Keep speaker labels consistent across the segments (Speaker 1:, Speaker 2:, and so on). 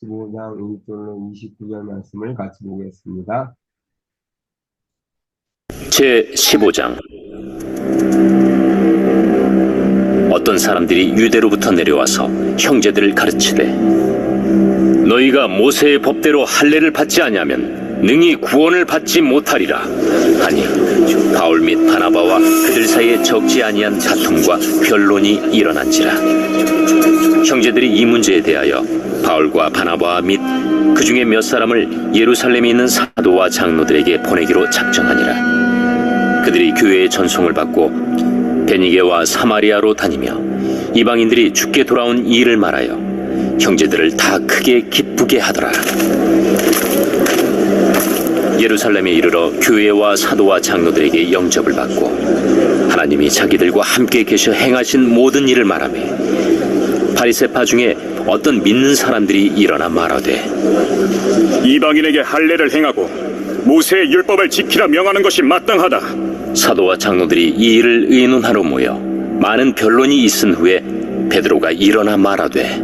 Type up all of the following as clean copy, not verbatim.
Speaker 1: 15장 1절로 29절 말씀을 같이 보겠습니다.
Speaker 2: 제15장. 어떤 사람들이 유대로부터 내려와서 형제들을 가르치되, 너희가 모세의 법대로 할례를 받지 아니하면 능히 구원을 받지 못하리라 하니, 바울 및 바나바와 그들 사이에 적지 아니한 다툼과 변론이 일어난지라. 형제들이 이 문제에 대하여 바울과 바나바 및 그 중에 몇 사람을 예루살렘에 있는 사도와 장로들에게 보내기로 작정하니라. 그들이 교회의 전송을 받고 베니게와 사마리아로 다니며 이방인들이 죽게 돌아온 이 일을 말하여 형제들을 다 크게 기쁘게 하더라. 예루살렘에 이르러 교회와 사도와 장로들에게 영접을 받고 하나님이 자기들과 함께 계셔 행하신 모든 일을 말하며, 바리새파 중에 어떤 믿는 사람들이 일어나 말하되,
Speaker 3: 이방인에게 할례를 행하고 모세의 율법을 지키라 명하는 것이 마땅하다.
Speaker 2: 사도와 장로들이 이 일을 의논하러 모여 많은 변론이 있은 후에 베드로가 일어나 말하되,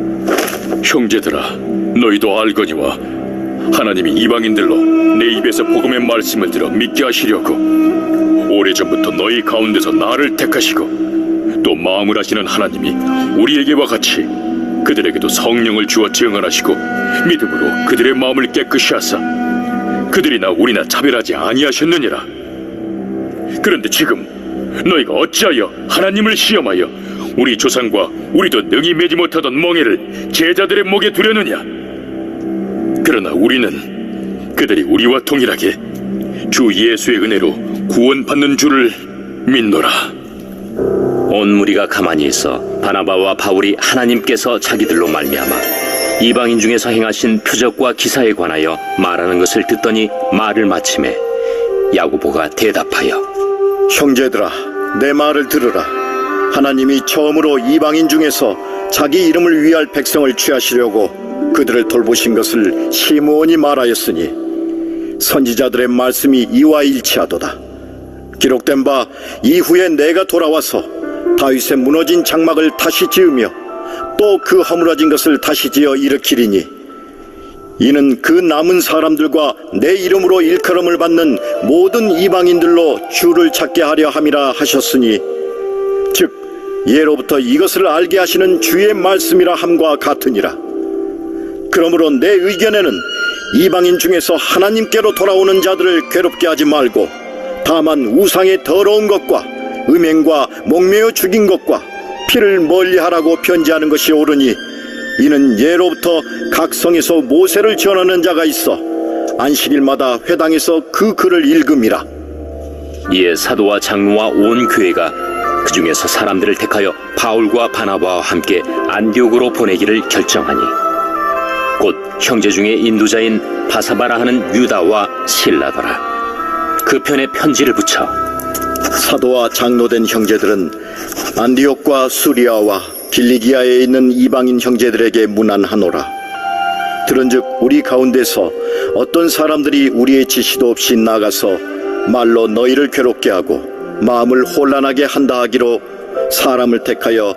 Speaker 3: 형제들아, 너희도 알거니와 하나님이 이방인들로 내 입에서 복음의 말씀을 들어 믿게 하시려고 오래전부터 너희 가운데서 나를 택하시고, 또 마음을 하시는 하나님이 우리에게와 같이 그들에게도 성령을 주어 증언하시고 믿음으로 그들의 마음을 깨끗이 하사 그들이나 우리나 차별하지 아니하셨느니라. 그런데 지금 너희가 어찌하여 하나님을 시험하여 우리 조상과 우리도 능히 매지 못하던 멍에를 제자들의 목에 두려느냐? 그러나 우리는 그들이 우리와 동일하게 주 예수의 은혜로 구원받는 줄을 믿노라.
Speaker 2: 온 무리가 가만히 있어 바나바와 바울이 하나님께서 자기들로 말미암아 이방인 중에서 행하신 표적과 기사에 관하여 말하는 것을 듣더니 말을 마치매 야고보가 대답하여,
Speaker 4: 형제들아, 내 말을 들으라. 하나님이 처음으로 이방인 중에서 자기 이름을 위할 백성을 취하시려고 그들을 돌보신 것을 시므온이 말하였으니 선지자들의 말씀이 이와 일치하도다. 기록된 바 이후에 내가 돌아와서 다윗의 무너진 장막을 다시 지으며 또 그 허물어진 것을 다시 지어 일으키리니, 이는 그 남은 사람들과 내 이름으로 일컬음을 받는 모든 이방인들로 주를 찾게 하려 함이라 하셨으니, 즉 예로부터 이것을 알게 하시는 주의 말씀이라 함과 같으니라. 그러므로 내 의견에는 이방인 중에서 하나님께로 돌아오는 자들을 괴롭게 하지 말고, 다만 우상의 더러운 것과 음행과 목매어 죽인 것과 피를 멀리하라고 편지하는 것이 옳으니, 이는 예로부터 각 성에서 모세를 전하는 자가 있어 안식일마다 회당에서 그 글을 읽음이라.
Speaker 2: 이에 사도와 장로와 온 교회가 그 중에서 사람들을 택하여 바울과 바나바와 함께 안디옥으로 보내기를 결정하니, 곧 형제 중에 인도자인 바사바라 하는 유다와 실라더라. 그 편에 편지를 붙여,
Speaker 4: 사도와 장로된 형제들은 안디옥과 수리아와 길리기아에 있는 이방인 형제들에게 문안하노라. 들은즉 우리 가운데서 어떤 사람들이 우리의 지시도 없이 나가서 말로 너희를 괴롭게 하고 마음을 혼란하게 한다 하기로 사람을 택하여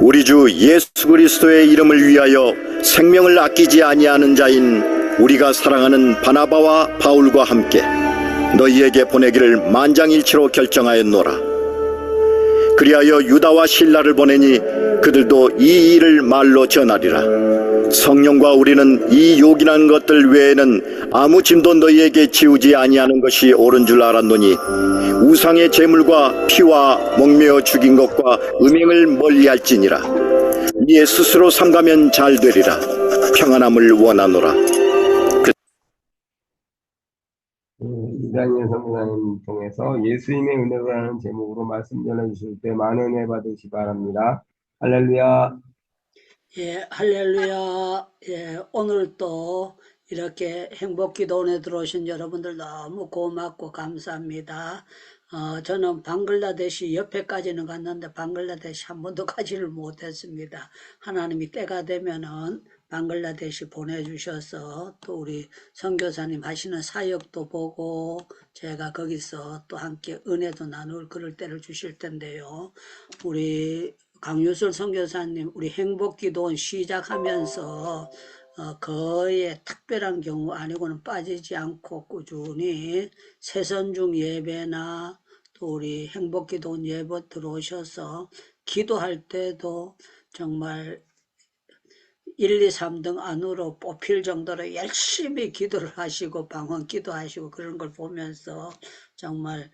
Speaker 4: 우리 주 예수 그리스도의 이름을 위하여 생명을 아끼지 아니하는 자인 우리가 사랑하는 바나바와 바울과 함께 너희에게 보내기를 만장일치로 결정하였노라. 그리하여 유다와 실라를 보내니 그들도 이 일을 말로 전하리라. 성령과 우리는 이 요긴한 것들 외에는 아무 짐도 너희에게 지우지 아니하는 것이 옳은 줄 알았노니, 우상의 제물과 피와 목매어 죽인 것과 음행을 멀리할지니라. 이에 스스로 삼가면 잘 되리라. 평안함을 원하노라.
Speaker 1: 이단희 선교사님 통해서 예수님의 은혜로라는 제목으로 말씀 전해주실 때 많은 은혜 받으시 바랍니다. 할렐루야.
Speaker 5: 예, 할렐루야. 예, 오늘 또 이렇게 행복기도원에 들어오신 여러분들 너무 고맙고 감사합니다. 저는 방글라데시 옆에까지는 갔는데 방글라데시 한 번도 가지를 못했습니다. 하나님이 때가 되면은 방글라데시 보내주셔서 또 우리 선교사님 하시는 사역도 보고 제가 거기서 또 함께 은혜도 나눌 그럴 때를 주실 텐데요. 우리 강유술 선교사님 우리 행복기도원 시작하면서 거의 특별한 경우 아니고는 빠지지 않고 꾸준히 새선중 예배나 또 우리 행복기도 예배 들어오셔서 기도할 때도 정말 1, 2, 3등 안으로 뽑힐 정도로 열심히 기도를 하시고 방언 기도하시고 그런 걸 보면서 정말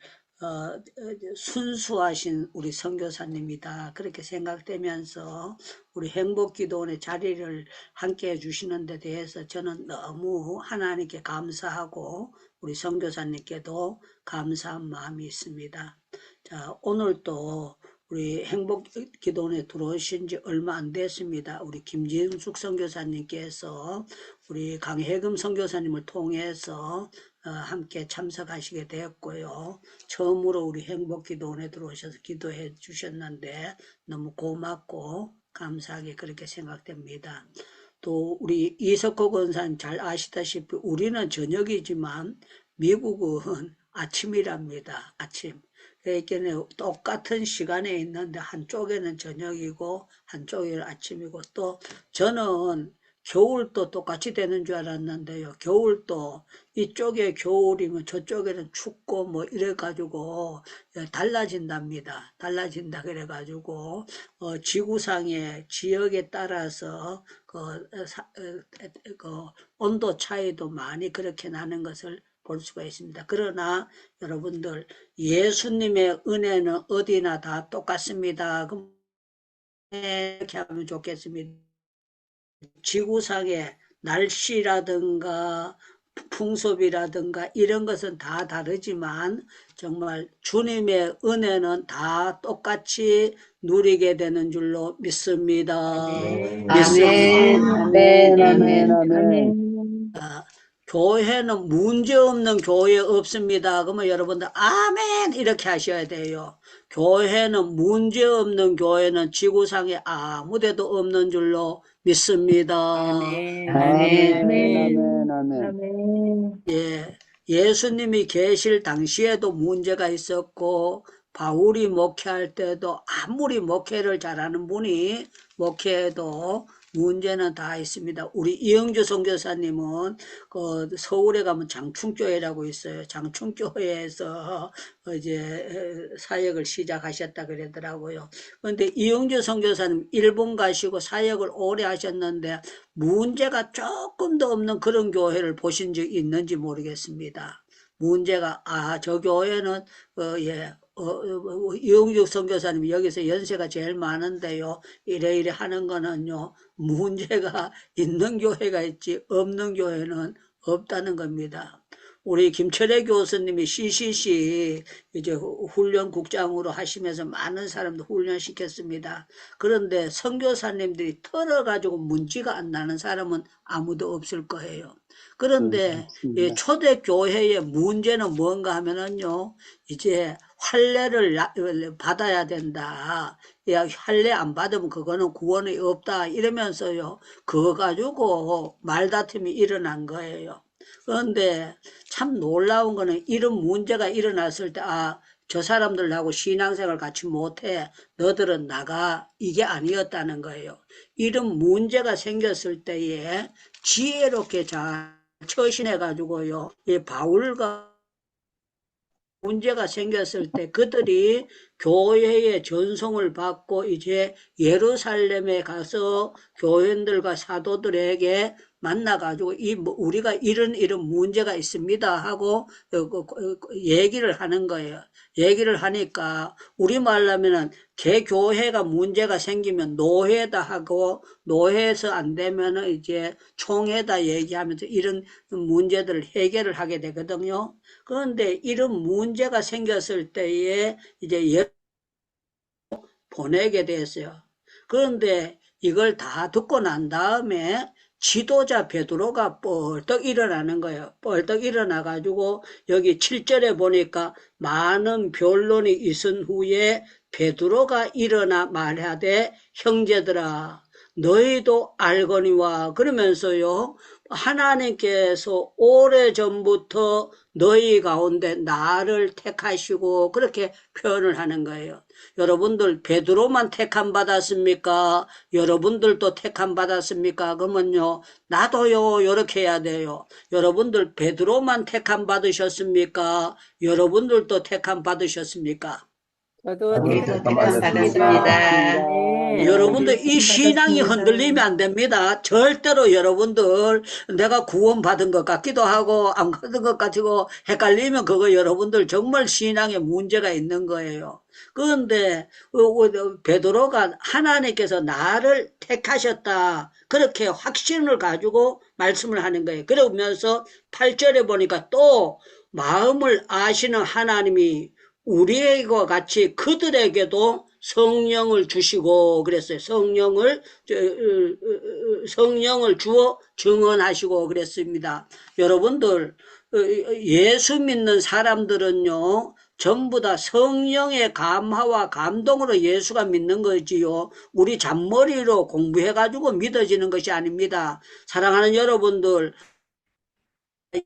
Speaker 5: 순수하신 우리 선교사님이다 그렇게 생각되면서 우리 행복기도원의 자리를 함께 해주시는 데 대해서 저는 너무 하나님께 감사하고 우리 선교사님께도 감사한 마음이 있습니다. 자, 오늘 또 우리 행복기도원에 들어오신 지 얼마 안 됐습니다. 우리 김진숙 선교사님께서 우리 강혜금 선교사님을 통해서 함께 참석하시게 되었고요. 처음으로 우리 행복기도원에 들어오셔서 기도해 주셨는데 너무 고맙고 감사하게 그렇게 생각됩니다. 또 우리 이석호 권사님 잘 아시다시피 우리는 저녁이지만 미국은 아침이랍니다. 아침. 그러니까 똑같은 시간에 있는데 한쪽에는 저녁이고 한쪽에는 아침이고 또 저는 겨울도 똑같이 되는 줄 알았는데요. 겨울도 이쪽에 겨울이면 저쪽에는 춥고 뭐 이래가지고 달라진답니다. 달라진다 그래가지고 지구상의 지역에 따라서 그 온도 차이도 많이 그렇게 나는 것을 볼 수가 있습니다. 그러나 여러분들 예수님의 은혜는 어디나 다 똑같습니다. 그럼 이렇게 하면 좋겠습니다. 지구상의 날씨라든가 풍속이라든가 이런 것은 다 다르지만 정말 주님의 은혜는 다 똑같이 누리게 되는 줄로 믿습니다.
Speaker 1: 네.
Speaker 5: 믿습니다.
Speaker 6: 아멘, 아멘, 아멘.
Speaker 5: 교회는 문제없는 교회 없습니다. 그러면 여러분들 아멘 이렇게 하셔야 돼요. 교회는 문제없는 교회는 지구상에 아무데도 없는 줄로 믿습니다.
Speaker 6: 아멘, 아멘, 아멘.
Speaker 5: 예수님이 계실 당시에도 문제가 있었고 바울이 목회할 때도 아무리 목회를 잘하는 분이 목회해도 문제는 다 있습니다. 우리 이영주 선교사님은 그 서울에 가면 장충교회라고 있어요. 장충교회에서 이제 사역을 시작하셨다 그러더라고요. 그런데 이영주 선교사님 일본 가시고 사역을 오래 하셨는데 문제가 조금도 없는 그런 교회를 보신 적 있는지 모르겠습니다. 문제가 저 교회는 이용juk 선교사님이 여기서 연세가 제일 많은데요. 이래 하는 거는요. 문제가 있는 교회가 있지 없는 교회는 없다는 겁니다. 우리 김철애 교수님이 CCC 이제 훈련국장으로 하시면서 많은 사람들 훈련시켰습니다. 그런데 선교사님들이 털어가지고 문제가 안 나는 사람은 아무도 없을 거예요. 그런데 초대 교회의 문제는 뭔가 하면은요, 이제 할례를 받아야 된다. 야, 할례 안 받으면 그거는 구원이 없다. 이러면서요, 그거 가지고 말다툼이 일어난 거예요. 그런데 참 놀라운 거는 이런 문제가 일어났을 때, 저 사람들하고 신앙생활 같이 못해. 너들은 나가. 이게 아니었다는 거예요. 이런 문제가 생겼을 때에 지혜롭게 잘 처신해가지고요. 이 바울과 문제가 생겼을 때 그들이 교회의 전송을 받고 이제 예루살렘에 가서 교인들과 사도들에게 만나가지고 우리가 이런 문제가 있습니다 하고 얘기를 하는 거예요. 얘기를 하니까 우리말로 하면은 개교회가 문제가 생기면 노회다 하고 노회에서 안 되면은 이제 총회다 얘기하면서 이런 문제들을 해결을 하게 되거든요. 그런데 이런 문제가 생겼을 때에 이제 보내게 됐어요. 그런데 이걸 다 듣고 난 다음에 지도자 베드로가 뻘떡 일어나는 거예요. 뻘떡 일어나가지고 여기 7절에 보니까 많은 변론이 있은 후에 베드로가 일어나 말하되 형제들아 너희도 알거니와 그러면서요 하나님께서 오래전부터 너희 가운데 나를 택하시고 그렇게 표현을 하는 거예요. 여러분들 베드로만 택함 받았습니까? 여러분들도 택함 받았습니까? 그러면요, 나도요, 이렇게 해야 돼요. 여러분들 베드로만 택함 받으셨습니까? 여러분들도 택함 받으셨습니까?
Speaker 6: 저도
Speaker 1: 저도
Speaker 6: 택함
Speaker 1: 택함
Speaker 6: 받았습니다.
Speaker 5: 여러분들 이 신앙이 흔들리면 안 됩니다. 절대로 여러분들 내가 구원받은 것 같기도 하고 안 받은 것 같고 헷갈리면 그거 여러분들 정말 신앙에 문제가 있는 거예요. 그런데 베드로가 하나님께서 나를 택하셨다 그렇게 확신을 가지고 말씀을 하는 거예요. 그러면서 8절에 보니까 또 마음을 아시는 하나님이 우리와 같이 그들에게도 성령을 주시고 그랬어요. 성령을 주어 증언하시고 그랬습니다. 여러분들 예수 믿는 사람들은요 전부 다 성령의 감화와 감동으로 예수가 믿는 거지요. 우리 잔머리로 공부해가지고 믿어지는 것이 아닙니다. 사랑하는 여러분들,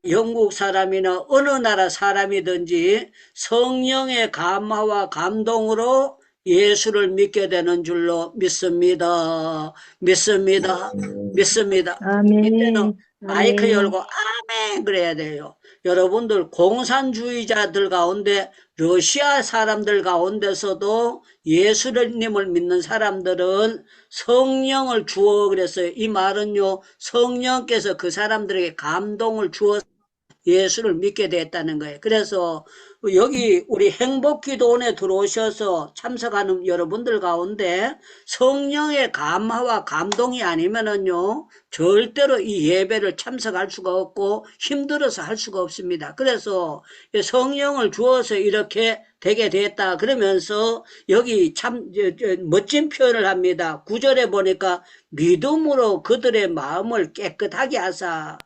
Speaker 5: 영국 사람이나 어느 나라 사람이든지 성령의 감화와 감동으로 예수를 믿게 되는 줄로 믿습니다. 믿습니다. 믿습니다. 이때는 마이크 열고 아멘 그래야 돼요. 여러분들 공산주의자들 가운데 러시아 사람들 가운데서도 예수님을 믿는 사람들은 성령을 주어 그랬어요. 이 말은요, 성령께서 그 사람들에게 감동을 주어 예수를 믿게 됐다는 거예요. 그래서 여기 우리 행복기도원에 들어오셔서 참석하는 여러분들 가운데 성령의 감화와 감동이 아니면은요 절대로 이 예배를 참석할 수가 없고 힘들어서 할 수가 없습니다. 그래서 성령을 주어서 이렇게 되게 됐다 그러면서 여기 참 멋진 표현을 합니다. 9절에 보니까 믿음으로 그들의 마음을 깨끗하게 하사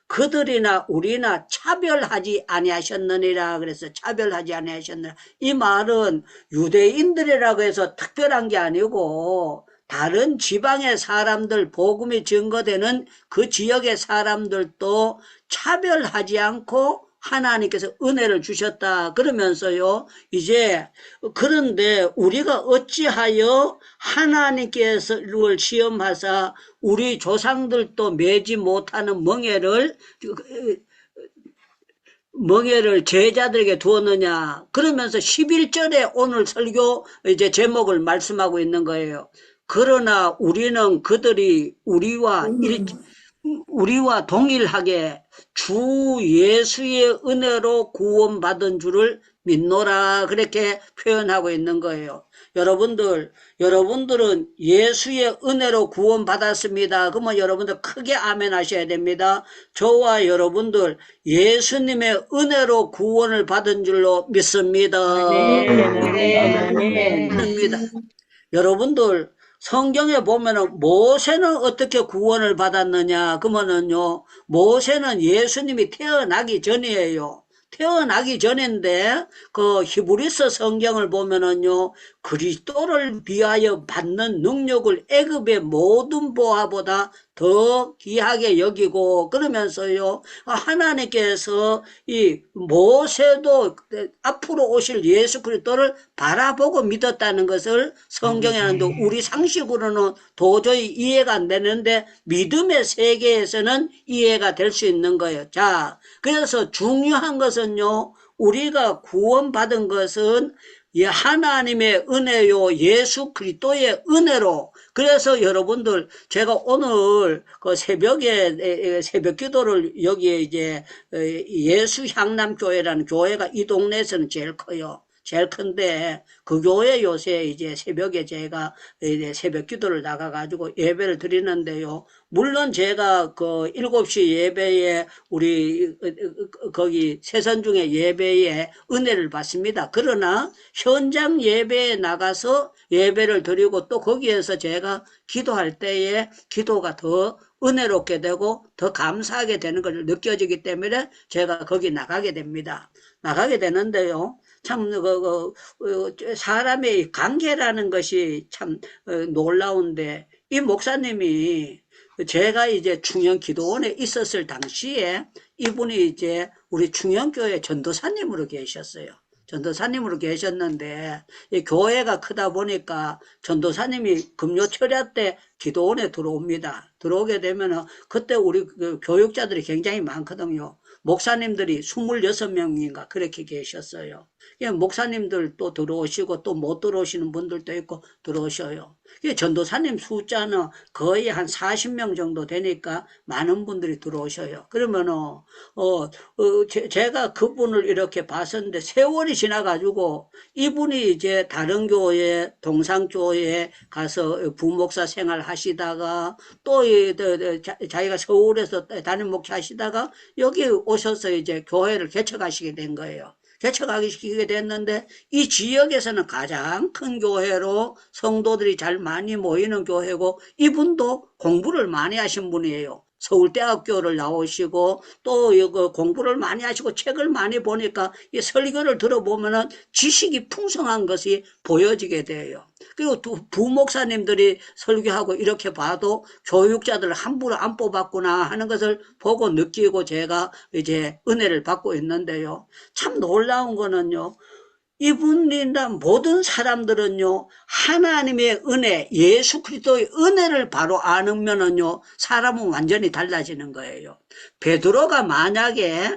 Speaker 5: 그들이나 우리나 차별하지 아니하셨느니라. 그래서 차별하지 아니하셨느니라. 이 말은 유대인들이라고 해서 특별한 게 아니고 다른 지방의 사람들, 복음이 증거되는 그 지역의 사람들도 차별하지 않고 하나님께서 은혜를 주셨다. 그러면서요, 이제, 그런데 우리가 어찌하여 하나님께서를 시험하사 우리 조상들도 매지 못하는 멍에를 제자들에게 두었느냐. 그러면서 11절에 오늘 설교 이제 제목을 말씀하고 있는 거예요. 그러나 우리는 그들이 우리와 동일하게 주 예수의 은혜로 구원받은 줄을 믿노라. 그렇게 표현하고 있는 거예요. 여러분들은 예수의 은혜로 구원받았습니다. 그러면 여러분들 크게 아멘 하셔야 됩니다. 저와 여러분들 예수님의 은혜로 구원을 받은 줄로 믿습니다. 믿습니다. 여러분들 성경에 보면은 모세는 어떻게 구원을 받았느냐 그러면은요 모세는 예수님이 태어나기 전이에요. 태어나기 전인데 그 히브리서 성경을 보면은요 그리스도를 위하여 받는 능력을 애굽의 모든 보화보다 더 귀하게 여기고 그러면서요 하나님께서 이 모세도 앞으로 오실 예수 그리스도를 바라보고 믿었다는 것을 성경에 하는데 우리 상식으로는 도저히 이해가 안 되는데 믿음의 세계에서는 이해가 될 수 있는 거예요. 자, 그래서 중요한 것은요 우리가 구원받은 것은 하나님의 은혜요 예수 그리스도의 은혜로. 그래서 여러분들 제가 오늘 그 새벽에 새벽 기도를 여기에 이제 예수 향남교회라는 교회가 이 동네에서는 제일 커요. 제일 큰데 그 교회 요새 이제 새벽에 제가 새벽 기도를 나가가지고 예배를 드리는데요. 물론 제가 그 7시 예배에 우리 거기 세선중의 예배에 은혜를 받습니다. 그러나 현장 예배에 나가서 예배를 드리고 또 거기에서 제가 기도할 때에 기도가 더 은혜롭게 되고 더 감사하게 되는 걸 느껴지기 때문에 제가 거기 나가게 됩니다. 나가게 되는데요. 참 사람의 관계라는 것이 참 놀라운데 이 목사님이 제가 이제 충영 기도원에 있었을 당시에 이분이 이제 우리 충영교회 전도사님으로 계셨어요. 전도사님으로 계셨는데 이 교회가 크다 보니까 전도사님이 금요철야 때 기도원에 들어옵니다. 들어오게 되면은 그때 우리 그 교육자들이 굉장히 많거든요. 목사님들이 26명인가 그렇게 계셨어요. 목사님들 또 들어오시고 또 못 들어오시는 분들도 있고 들어오셔요. 전도사님 숫자는 거의 한 40명 정도 되니까 많은 분들이 들어오셔요. 그러면은 제가 그분을 이렇게 봤었는데 세월이 지나가지고 이분이 이제 다른 교회 동상교회에 가서 부목사 생활 하시다가 또 자기가 서울에서 담임 목사 하시다가 여기 오셔서 이제 교회를 개척하시게 된 거예요. 개척하게 됐는데 이 지역에서는 가장 큰 교회로 성도들이 잘 많이 모이는 교회고 이분도 공부를 많이 하신 분이에요. 서울대학교를 나오시고 또 공부를 많이 하시고 책을 많이 보니까 이 설교를 들어보면은 지식이 풍성한 것이 보여지게 돼요. 그리고 부목사님들이 설교하고 이렇게 봐도 교육자들 함부로 안 뽑았구나 하는 것을 보고 느끼고 제가 이제 은혜를 받고 있는데요. 참 놀라운 거는요. 이분이나 모든 사람들은요, 하나님의 은혜, 예수 그리스도의 은혜를 바로 아는면은요, 사람은 완전히 달라지는 거예요. 베드로가 만약에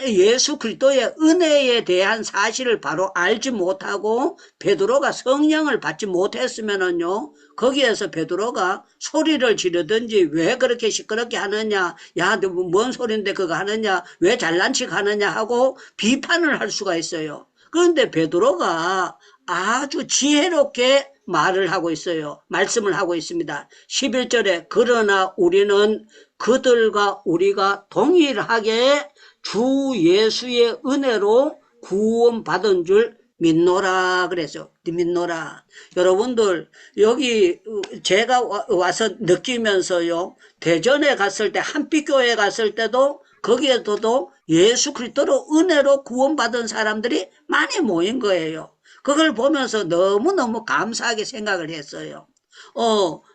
Speaker 5: 예수 그리스도의 은혜에 대한 사실을 바로 알지 못하고 베드로가 성령을 받지 못했으면은요, 거기에서 베드로가 소리를 지르든지 왜 그렇게 시끄럽게 하느냐, 야, 너 뭔 소린데 그거 하느냐, 왜 잘난 척 하느냐 하고 비판을 할 수가 있어요. 그런데 베드로가 아주 지혜롭게 말을 하고 있어요. 말씀을 하고 있습니다. 11절에 그러나 우리는 그들과 우리가 동일하게 주 예수의 은혜로 구원받은 줄 믿노라 그랬죠. 믿노라. 여러분들 여기 제가 와서 느끼면서요. 대전에 갔을 때 한빛교회 갔을 때도 거기에서도 예수 그리스도로 은혜로 구원받은 사람들이 많이 모인 거예요. 그걸 보면서 너무너무 감사하게 생각을 했어요.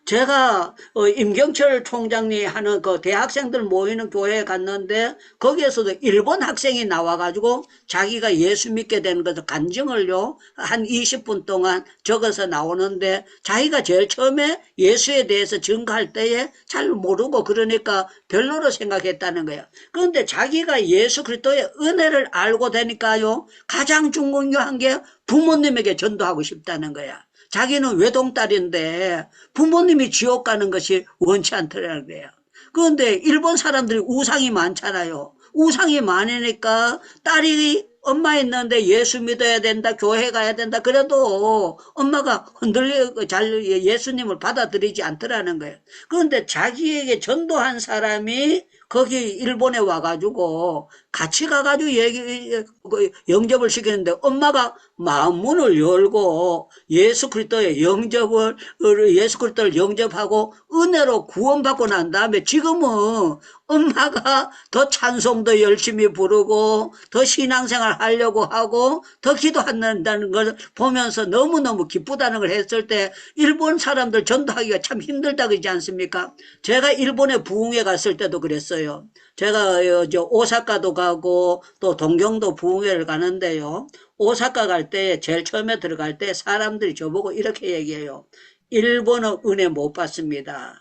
Speaker 5: 제가 임경철 총장이 하는 그 대학생들 모이는 교회에 갔는데 거기에서도 일본 학생이 나와가지고 자기가 예수 믿게 된 것을 간증을요 한 20분 동안 적어서 나오는데 자기가 제일 처음에 예수에 대해서 증거할 때에 잘 모르고 그러니까 별로로 생각했다는 거예요. 그런데 자기가 예수 그리스도의 은혜를 알고 되니까요 가장 중요한 게 부모님에게 전도하고 싶다는 거야. 자기는 외동딸인데 부모님이 지옥 가는 것이 원치 않더라는 거예요. 그런데 일본 사람들이 우상이 많잖아요. 우상이 많으니까 딸이 엄마 있는데 예수 믿어야 된다, 교회 가야 된다. 그래도 엄마가 잘 예수님을 받아들이지 않더라는 거예요. 그런데 자기에게 전도한 사람이 거기 일본에 와가지고 같이 가가지고 영접을 시키는데 엄마가 마음문을 열고 예수 그리스도를 영접하고 은혜로 구원받고 난 다음에 지금은 엄마가 더 찬송도 열심히 부르고 더 신앙생활 하려고 하고 더 기도한다는 걸 보면서 너무너무 기쁘다는 걸 했을 때 일본 사람들 전도하기가 참 힘들다 그러지 않습니까? 제가 일본에 부흥회 갔을 때도 그랬어요. 제가 오사카도 가고 또 동경도 부흥회를 가는데요. 오사카 갈 때 제일 처음에 들어갈 때 사람들이 저보고 이렇게 얘기해요. 일본은 은혜 못 받습니다.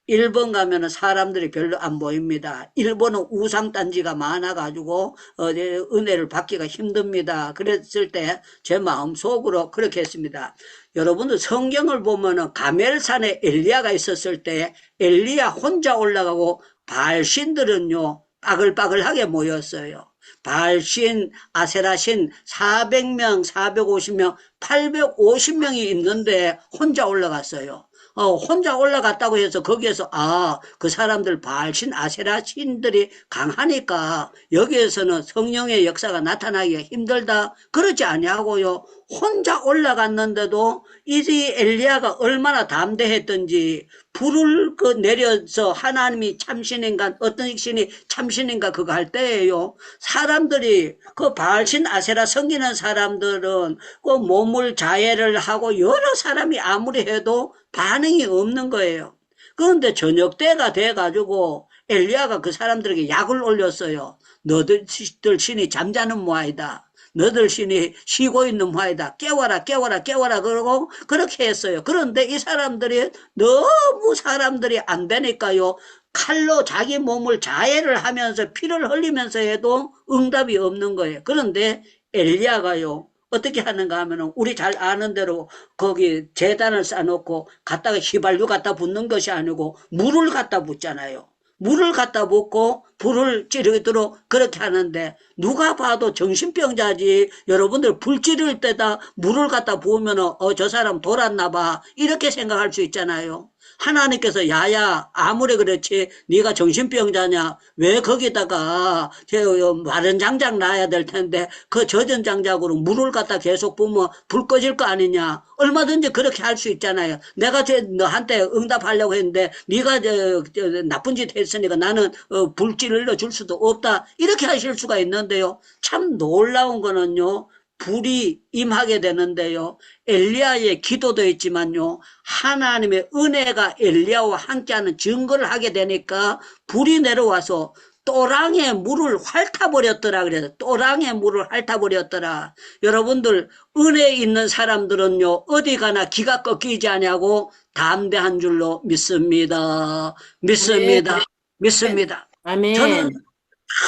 Speaker 5: 일본 가면은 사람들이 별로 안 보입니다. 일본은 우상단지가 많아가지고 은혜를 받기가 힘듭니다. 그랬을 때 제 마음속으로 그렇게 했습니다. 여러분들 성경을 보면은 가멜산에 엘리야가 있었을 때 엘리야 혼자 올라가고 바알신들은요 빠글빠글하게 모였어요. 바알신, 아세라신 400명, 450명, 850명이 있는데 혼자 올라갔어요. 혼자 올라갔다고 해서 거기에서 그 사람들 바알신, 아세라신들이 강하니까 여기에서는 성령의 역사가 나타나기가 힘들다. 그러지 아니하고요. 혼자 올라갔는데도 이 엘리야가 얼마나 담대했던지 불을 내려서 하나님이 참신인가 어떤 신이 참신인가 그거 할 때예요. 사람들이 그 바알신 아세라 섬기는 사람들은 그 몸을 자해를 하고 여러 사람이 아무리 해도 반응이 없는 거예요. 그런데 저녁 때가 돼가지고 엘리야가 그 사람들에게 약을 올렸어요. 너들 신이 잠자는 모아이다. 너들 신이 쉬고 있는 모아이다. 깨워라, 깨워라, 깨워라. 그러고 그렇게 했어요. 그런데 이 사람들이 너무 사람들이 안 되니까요. 칼로 자기 몸을 자해를 하면서 피를 흘리면서 해도 응답이 없는 거예요. 그런데 엘리야가요. 어떻게 하는가 하면은 우리 잘 아는 대로 거기 제단을 쌓아놓고 갖다가 휘발유 갖다 붓는 것이 아니고 물을 갖다 붓잖아요. 물을 갖다 붓고 불을 찌르도록 그렇게 하는데 누가 봐도 정신병자지. 여러분들 불 찌를 때다 물을 갖다 부으면은 저 사람 돌았나 봐 이렇게 생각할 수 있잖아요. 하나님께서 야야 아무리 그렇지 네가 정신병자냐 왜 거기다가 마른 장작 놔야 될 텐데 그 젖은 장작으로 물을 갖다 계속 부으면 불 꺼질 거 아니냐. 얼마든지 그렇게 할 수 있잖아요. 내가 너한테 응답하려고 했는데 네가 나쁜 짓 했으니까 나는 불 찔러 줄 수도 없다 이렇게 하실 수가 있는데요. 참 놀라운 거는요. 불이 임하게 되는데요. 엘리야의 기도도 있지만요. 하나님의 은혜가 엘리야와 함께하는 증거를 하게 되니까 불이 내려와서 또랑의 물을 핥아버렸더라. 그래서 또랑의 물을 핥아버렸더라. 여러분들 은혜 있는 사람들은요. 어디 가나 기가 꺾이지 않냐고 담대한 줄로 믿습니다. 믿습니다. 믿습니다.
Speaker 6: 아멘.
Speaker 5: 저는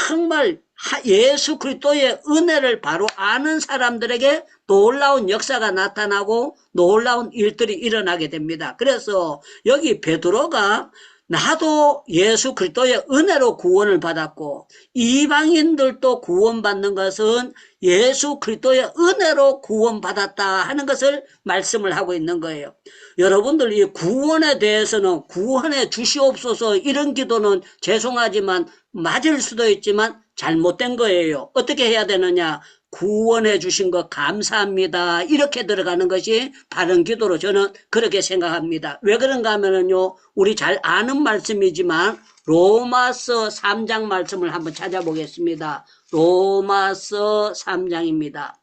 Speaker 5: 정말 예수 그리스도의 은혜를 바로 아는 사람들에게 놀라운 역사가 나타나고 놀라운 일들이 일어나게 됩니다. 그래서 여기 베드로가 나도 예수 그리스도의 은혜로 구원을 받았고 이방인들도 구원받는 것은 예수 그리스도의 은혜로 구원받았다 하는 것을 말씀을 하고 있는 거예요. 여러분들 이 구원에 대해서는 구원해 주시옵소서 이런 기도는 죄송하지만 맞을 수도 있지만 잘못된 거예요. 어떻게 해야 되느냐? 구원해 주신 것 감사합니다. 이렇게 들어가는 것이 바른 기도로 저는 그렇게 생각합니다. 왜 그런가 하면은요, 우리 잘 아는 말씀이지만 로마서 3장 말씀을 한번 찾아보겠습니다. 로마서 3장입니다.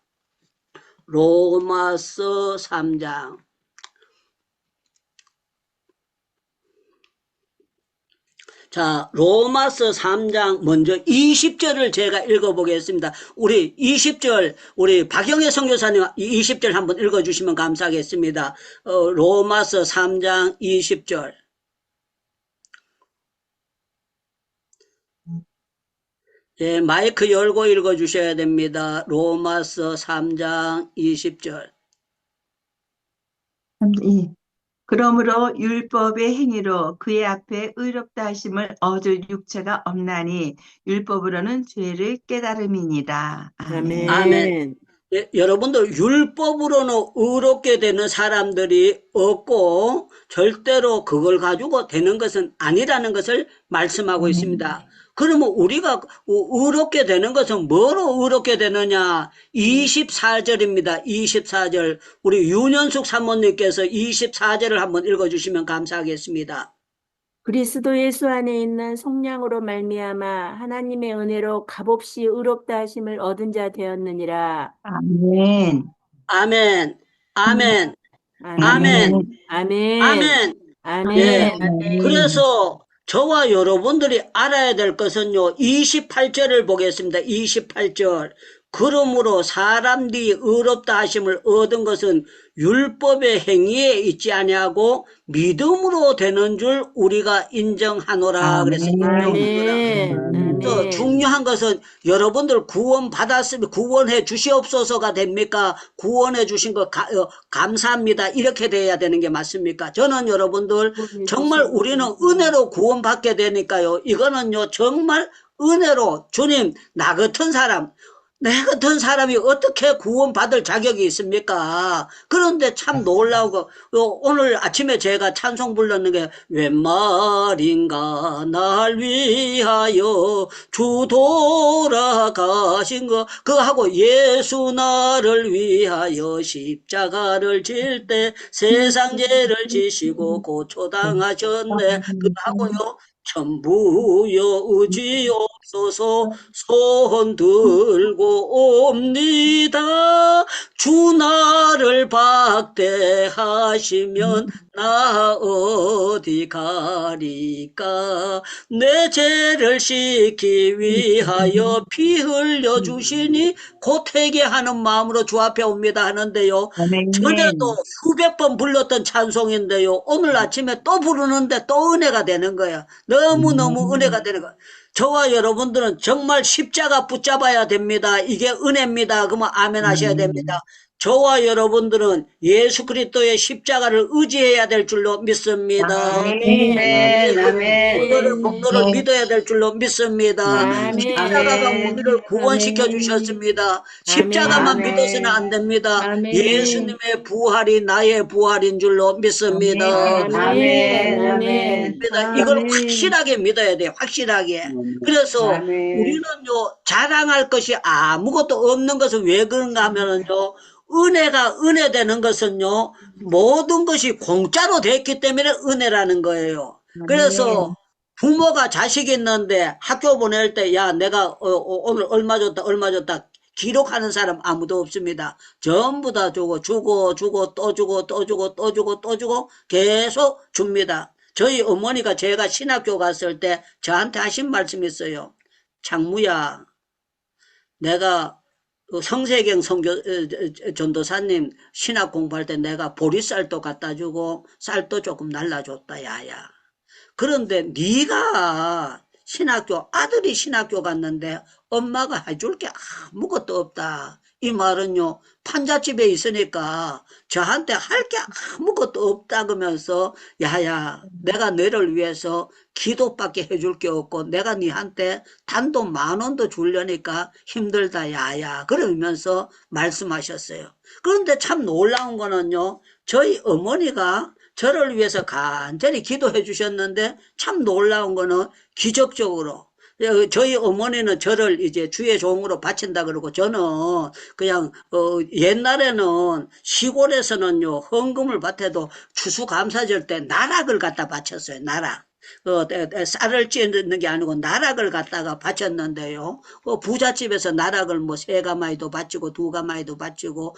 Speaker 5: 로마서 3장. 자, 로마서 3장 먼저 20절을 제가 읽어보겠습니다. 우리 20절, 우리 박영애 선교사님 20절 한번 읽어주시면 감사하겠습니다. 로마서 3장 20절. 예, 마이크 열고 읽어주셔야 됩니다. 로마서 3장 20절.
Speaker 7: 그러므로 율법의 행위로 그의 앞에 의롭다 하심을 얻을 육체가 없나니 율법으로는 죄를 깨달음이니라. 아멘.
Speaker 5: 아멘. 예, 여러분들 율법으로는 의롭게 되는 사람들이 없고 절대로 그걸 가지고 되는 것은 아니라는 것을 말씀하고 있습니다. 그러면 우리가 의롭게 되는 것은 뭐로 의롭게 되느냐? 24절입니다. 24절. 우리 윤현숙 사모님께서 24절을 한번 읽어주시면 감사하겠습니다.
Speaker 6: 그리스도 예수 안에 있는 성령으로 말미암아 하나님의 은혜로 값없이 의롭다 하심을 얻은 자 되었느니라.
Speaker 7: 아멘.
Speaker 5: 아멘. 아멘.
Speaker 6: 아멘.
Speaker 5: 아멘.
Speaker 6: 아멘.
Speaker 5: 아멘.
Speaker 6: 아멘.
Speaker 5: 예.
Speaker 7: 아멘.
Speaker 5: 그래서 저와 여러분들이 알아야 될 것은요. 28절을 보겠습니다. 28절. 그러므로 사람들이 의롭다 하심을 얻은 것은 율법의 행위에 있지 아니하고 믿음으로 되는 줄 우리가 인정하노라. 그래서 인정하노라.
Speaker 6: 아멘.
Speaker 5: 또 중요한 것은 여러분들 구원 받았으면 구원해 주시옵소서가 됩니까? 구원해 주신 거 감사합니다. 이렇게 돼야 되는 게 맞습니까? 저는 여러분들 정말 우리는 은혜로 구원받게 되니까요. 이거는요 정말 은혜로 주님 나 같은 사람 내 같은 사람이 어떻게 구원받을 자격이 있습니까? 그런데 참 놀라고 오늘 아침에 제가 찬송 불렀는 게 웬 말인가 날 위하여 주 돌아가신 거 그거 하고 예수 나를 위하여 십자가를 질 때 세상 죄를 지시고 고초당하셨네 그거 하고요 천부여 의지요 주옵소서. 손 들고 옵니다. 주 나를 박대하시면 나 어디 가리까. 내 죄를 씻기 위하여 피 흘려 주시니 곧 회개하는 마음으로 주 앞에 옵니다 하는데요. 전에도 수백 번 불렀던 찬송인데요. 오늘 아침에 또 부르는데 또 은혜가 되는 거예요. 너무너무 은혜가 되는 거예요. 저와 여러분들은 정말 십자가 붙잡아야 됩니다. 이게 은혜입니다. 그러면 아멘 하셔야 됩니다. 저와 여러분들은 예수 그리스도의 십자가를 의지해야 될 줄로 믿습니다.
Speaker 6: 아멘.
Speaker 5: 그거를
Speaker 6: 아멘.
Speaker 5: 복도를 믿어야 될 줄로 믿습니다.
Speaker 6: 아멘.
Speaker 5: 십자가가 우리를 구원시켜 주셨습니다. 십자가만
Speaker 6: 아멘.
Speaker 5: 믿어서는 안 됩니다.
Speaker 6: 아멘.
Speaker 5: 예수님의 부활이 나의 부활인 줄로 믿습니다.
Speaker 6: 아멘. 아멘.
Speaker 5: 이걸 확실하게 믿어야 돼요. 확실하게. 그래서 우리는요, 자랑할 것이 아무것도 없는 것은 왜 그런가 하면은요, 은혜가 은혜 되는 것은요, 모든 것이 공짜로 됐기 때문에 은혜라는 거예요. 그래서 부모가 자식 있는데 학교 보낼 때, 야, 내가 오늘 얼마 줬다, 얼마 줬다. 기록하는 사람 아무도 없습니다. 전부 다 주고 또 주고 또 주고 계속 줍니다. 저희 어머니가 제가 신학교 갔을 때 저한테 하신 말씀이 있어요. 장무야, 내가 성세경 전도사님 신학 공부할 때 내가 보리쌀도 갖다 주고 쌀도 조금 날라줬다 야야. 그런데 네가 아들이 신학교 갔는데 엄마가 해줄 게 아무것도 없다. 이 말은요, 판잣집에 있으니까 저한테 할 게 아무것도 없다 그러면서, 야야, 내가 너를 위해서 기도밖에 해줄 게 없고 내가 네한테 단돈 10,000원도 주려니까 힘들다 야야 그러면서 말씀하셨어요. 그런데 참 놀라운 거는요, 저희 어머니가 저를 위해서 간절히 기도해 주셨는데 참 놀라운 거는 기적적으로 저희 어머니는 저를 이제 주의 종으로 바친다 그러고 저는 그냥 옛날에는 시골에서는요, 헌금을 받아도 추수감사절 때 나락을 갖다 바쳤어요. 나락. 쌀을 찌는 게 아니고 나락을 갖다가 바쳤는데요. 부잣집에서 나락을 뭐 3가마이도 바치고 2가마이도 바치고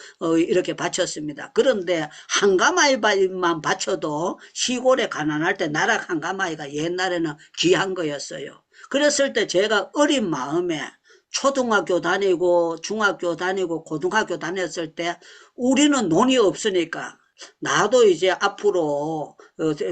Speaker 5: 이렇게 바쳤습니다. 그런데 1가마이만 바쳐도 시골에 가난할 때 나락 1가마이가 옛날에는 귀한 거였어요. 그랬을 때 제가 어린 마음에 초등학교 다니고 중학교 다니고 고등학교 다녔을 때 우리는 돈이 없으니까 나도 이제 앞으로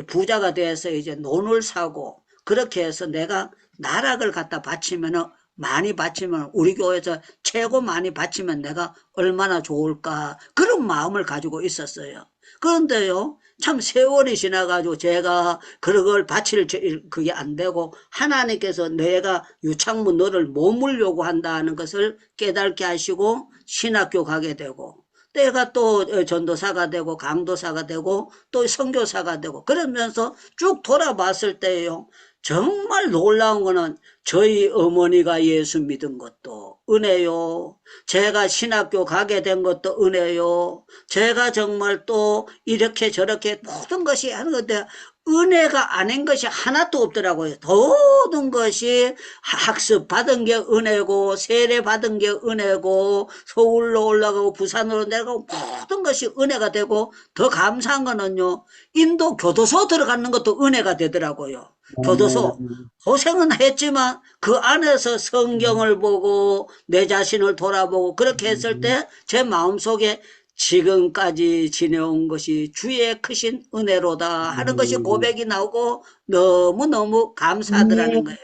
Speaker 5: 부자가 돼서 이제 논을 사고 그렇게 해서 내가 나락을 갖다 바치면은 많이 바치면 우리 교회에서 최고 많이 바치면 내가 얼마나 좋을까 그런 마음을 가지고 있었어요. 그런데요, 참 세월이 지나가지고 제가 그런 걸 바칠 그게 안 되고 하나님께서 내가 유창문 너를 머물려고 한다는 것을 깨닫게 하시고 신학교 가게 되고 때가 또 전도사가 되고 강도사가 되고 또 선교사가 되고 그러면서 쭉 돌아봤을 때요, 정말 놀라운 거는 저희 어머니가 예수 믿은 것도 은혜요. 제가 신학교 가게 된 것도 은혜요. 제가 정말 또 이렇게 저렇게 모든 것이 하는 건데 은혜가 아닌 것이 하나도 없더라고요. 모든 것이 학습 받은 게 은혜고 세례 받은 게 은혜고 서울로 올라가고 부산으로 내려가고 모든 것이 은혜가 되고 더 감사한 거는요, 인도 교도소 들어가는 것도 은혜가 되더라고요. 교도소 고생은 했지만 그 안에서 성경을 보고 내 자신을 돌아보고 그렇게 했을 때 제 마음속에 지금까지 지내온 것이 주의 크신 은혜로다 하는 것이 고백이 나오고 너무너무 감사하더라는 거예요.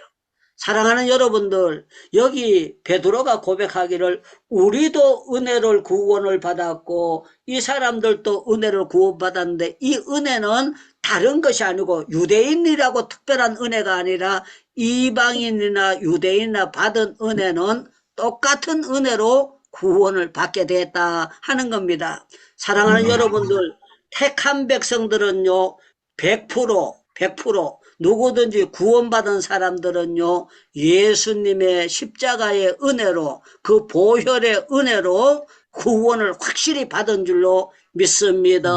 Speaker 5: 사랑하는 여러분들, 여기 베드로가 고백하기를 우리도 은혜를 구원을 받았고 이 사람들도 은혜를 구원받았는데 이 은혜는 다른 것이 아니고 유대인이라고 특별한 은혜가 아니라 이방인이나 유대인이나 받은 은혜는 똑같은 은혜로 구원을 받게 됐다 하는 겁니다. 사랑하는 여러분들, 택한 백성들은요 100% 누구든지 구원받은 사람들은요 예수님의 십자가의 은혜로 그 보혈의 은혜로 구원을 확실히 받은 줄로 믿습니다.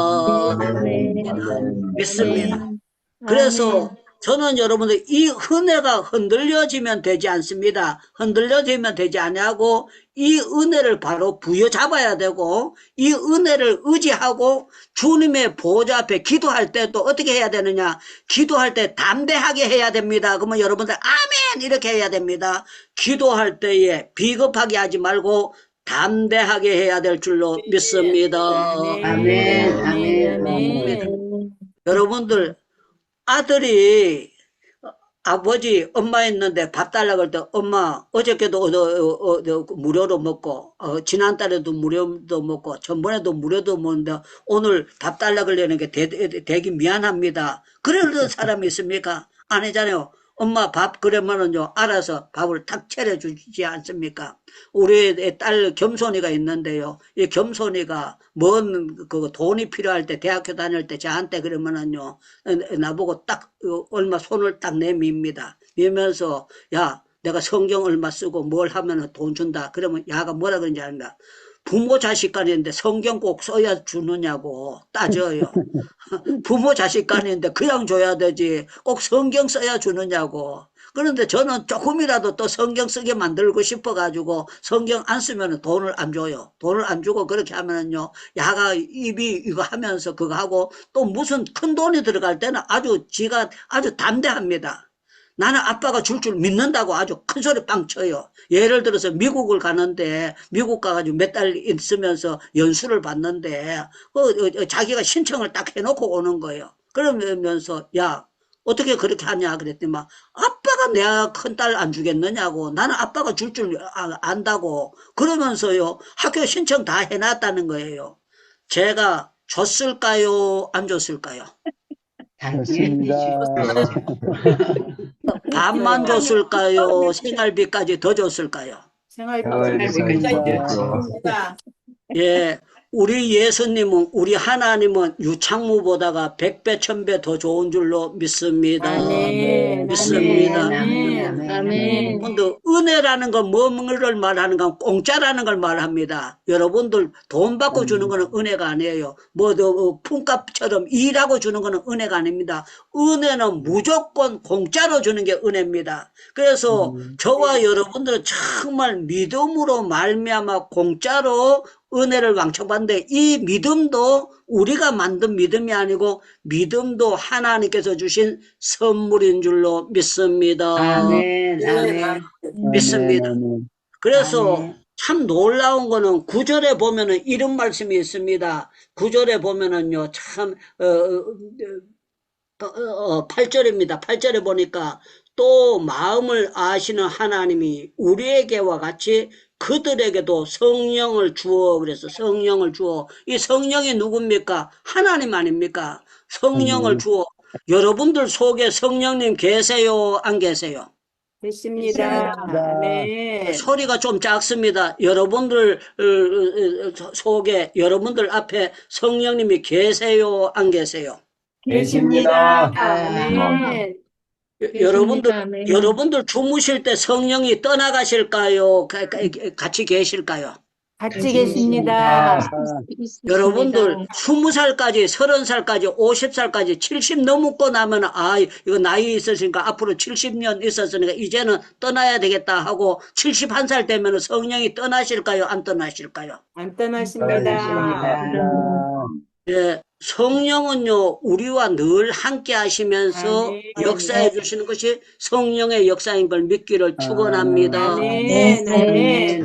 Speaker 5: 믿습니다. 그래서 저는 여러분들 이 은혜가 흔들려지면 되지 않습니다. 흔들려지면 되지 아니하고 이 은혜를 바로 부여잡아야 되고 이 은혜를 의지하고 주님의 보좌 앞에 기도할 때도 어떻게 해야 되느냐? 기도할 때 담대하게 해야 됩니다. 그러면 여러분들 아멘 이렇게 해야 됩니다. 기도할 때에 비겁하게 하지 말고 담대하게 해야 될 줄로 믿습니다.
Speaker 6: 아멘.
Speaker 7: 아멘.
Speaker 6: 아멘.
Speaker 5: 여러분들 아들이 아버지 엄마 있는데 밥 달라고 할 때 엄마 어저께도 무료로 먹고 지난달에도 무료도 먹고 전번에도 무료도 먹는데 오늘 밥 달라고 그러는 게 되게 미안합니다. 그런 사람이 있습니까? 아니잖아요. 엄마 밥 그러면은요 알아서 밥을 탁 차려주지 않습니까? 우리 딸 겸손이가 있는데요. 이 겸손이가 그 돈이 필요할 때 대학교 다닐 때 저한테 그러면은요 나보고 딱 얼마 손을 딱 내밉니다. 내면서 야 내가 성경 얼마 쓰고 뭘 하면은 돈 준다. 그러면 야가 뭐라 그런지 압니다. 부모 자식 간인데 성경 꼭 써야 주느냐고 따져요. 부모 자식 간인데 그냥 줘야 되지 꼭 성경 써야 주느냐고. 그런데 저는 조금이라도 또 성경 쓰게 만들고 싶어가지고 성경 안 쓰면 돈을 안 줘요. 돈을 안 주고 그렇게 하면은요 야가 입이 이거 하면서 그거 하고 또 무슨 큰 돈이 들어갈 때는 지가 아주 담대합니다. 나는 아빠가 줄 믿는다고 아주 큰 소리 빵 쳐요. 예를 들어서 미국을 가는데 미국 가가지고 몇 달 있으면서 연수를 받는데 자기가 신청을 딱 해놓고 오는 거예요. 그러면서 야 어떻게 그렇게 하냐 그랬더니 막 아빠가 내가 큰딸 안 주겠느냐고 나는 아빠가 줄 안다고 그러면서요 학교 신청 다 해놨다는 거예요. 제가 줬을까요 안 줬을까요?
Speaker 7: 당연히
Speaker 5: 밥만 줬을까요? 생활비까지 더 줬을까요?
Speaker 1: 생활비까지 줬죠.
Speaker 5: 예, 우리 예수님은, 우리 하나님은 유창무보다가 100배, 1000배 더 좋은 줄로 믿습니다.
Speaker 6: 아멘.
Speaker 5: 믿습니다.
Speaker 6: 아멘.
Speaker 5: 근데 은혜라는 건 뭐를 말하는 건 공짜라는 걸 말합니다. 여러분들 돈 받고 주는 거는 은혜가 아니에요. 품값처럼 일하고 주는 거는 은혜가 아닙니다. 은혜는 무조건 공짜로 주는 게 은혜입니다. 그래서 저와 여러분들은 정말 믿음으로 말미암아 공짜로 은혜를 왕창받는데 이 믿음도 우리가 만든 믿음이 아니고 믿음도 하나님께서 주신 선물인 줄로 믿습니다.
Speaker 7: 아멘.
Speaker 5: 믿습니다. 그래서 참 놀라운 거는 9절에 보면은 이런 말씀이 있습니다. 9절에 보면은요, 참, 8절입니다. 8절에 보니까 또 마음을 아시는 하나님이 우리에게와 같이 그들에게도 성령을 주어 그래서 성령을 주어 이 성령이 누굽니까? 하나님 아닙니까? 성령을 주어 여러분들 속에 성령님 계세요? 안 계세요?
Speaker 6: 됐습니다. 아멘.
Speaker 5: 소리가 좀 작습니다. 여러분들 속에 여러분들 앞에 성령님이 계세요? 안 계세요?
Speaker 1: 계십니다.
Speaker 6: 아멘.
Speaker 5: 여러분들 주무실 때 성령이 떠나가실까요? 같이 계실까요?
Speaker 6: 같이 계십니다.
Speaker 5: 여러분들 20살까지 30살까지 50살까지 70 넘고 나면 이거 나이 있으니까 앞으로 70년 있었으니까 이제는 떠나야 되겠다 하고 71살 되면 성령이 떠나실까요? 안 떠나실까요?
Speaker 6: 안 떠나십니다.
Speaker 5: 예, 성령은요 우리와 늘 함께 하시면서
Speaker 6: 아멘.
Speaker 5: 역사해 주시는 것이 성령의 역사인 걸 믿기를 축원합니다.
Speaker 6: 아멘.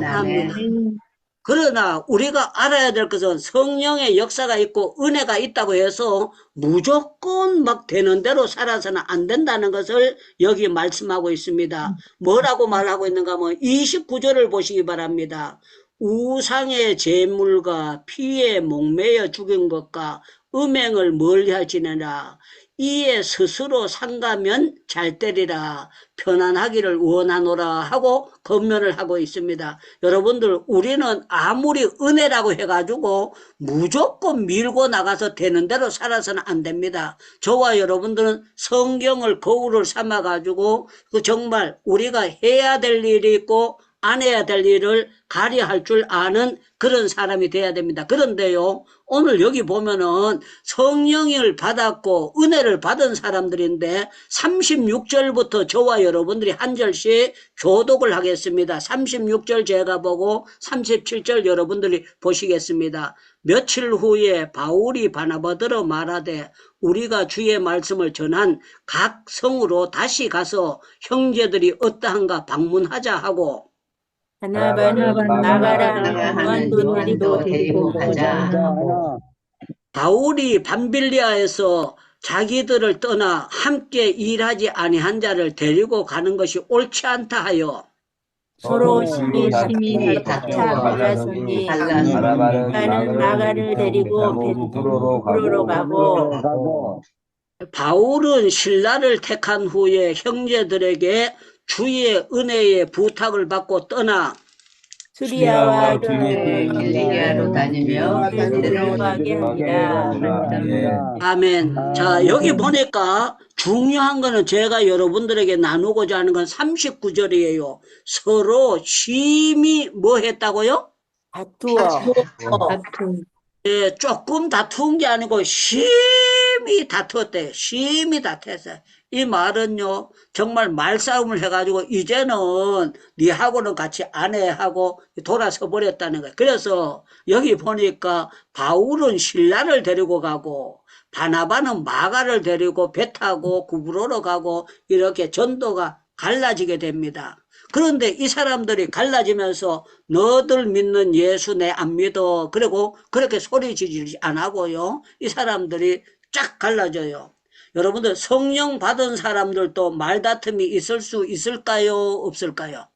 Speaker 5: 합니다. 그러나 우리가 알아야 될 것은 성령의 역사가 있고 은혜가 있다고 해서 무조건 막 되는 대로 살아서는 안 된다는 것을 여기 말씀하고 있습니다. 뭐라고 말하고 있는가 하면 29절을 보시기 바랍니다. 우상의 제물과 피에 목매여 죽인 것과 음행을 멀리하지니라. 이에 스스로 상가면 잘 되리라. 편안하기를 원하노라 하고 권면을 하고 있습니다. 여러분들 우리는 아무리 은혜라고 해가지고 무조건 밀고 나가서 되는 대로 살아서는 안 됩니다. 저와 여러분들은 성경을 거울을 삼아가지고 정말 우리가 해야 될 일이 있고 안 해야 될 일을 가려할 줄 아는 그런 사람이 돼야 됩니다. 그런데요, 오늘 여기 보면은 성령을 받았고 은혜를 받은 사람들인데 36절부터 저와 여러분들이 한 절씩 교독을 하겠습니다. 36절 제가 보고 37절 여러분들이 보시겠습니다. 며칠 후에 바울이 바나바더러 말하되 우리가 주의 말씀을 전한 각 성으로 다시 가서 형제들이 어떠한가 방문하자 하고
Speaker 6: 바나바는 마가라 요한도 데리고 가자.
Speaker 5: 바울이 밤빌리아에서 자기들을 떠나 함께 일하지 아니한 자를 데리고 가는 것이 옳지 않다 하여
Speaker 6: 서로 심히
Speaker 1: 다투어
Speaker 6: 갈라서니
Speaker 1: 바나바는
Speaker 6: 마가를 데리고 베드로로 가고
Speaker 5: 바울은 신라를 택한 후에 형제들에게 주의 은혜의 부탁을 받고 떠나
Speaker 6: 수리아와
Speaker 7: 길리기아로 다니며
Speaker 6: 베드로로 가게 하니라.
Speaker 5: 아멘. 자, 여기 보니까 중요한 거는 제가 여러분들에게 나누고자 하는 건 39절이에요. 서로 심히 뭐 했다고요?
Speaker 6: 다투어.
Speaker 5: 예, 조금 다투은 게 아니고 심히 다투었대요. 심히 다투었어요. 이 말은요, 정말 말싸움을 해가지고 이제는 니하고는 같이 안 해 하고 돌아서 버렸다는 거예요. 그래서 여기 보니까 바울은 신라를 데리고 가고 바나바는 마가를 데리고 배 타고 구브로로 가고 이렇게 전도가 갈라지게 됩니다. 그런데 이 사람들이 갈라지면서 너들 믿는 예수 내 안 믿어. 그리고 그렇게 소리 지르지 안 하고요. 이 사람들이 쫙 갈라져요. 여러분들 성령 받은 사람들도 말다툼이 있을 수 있을까요? 없을까요?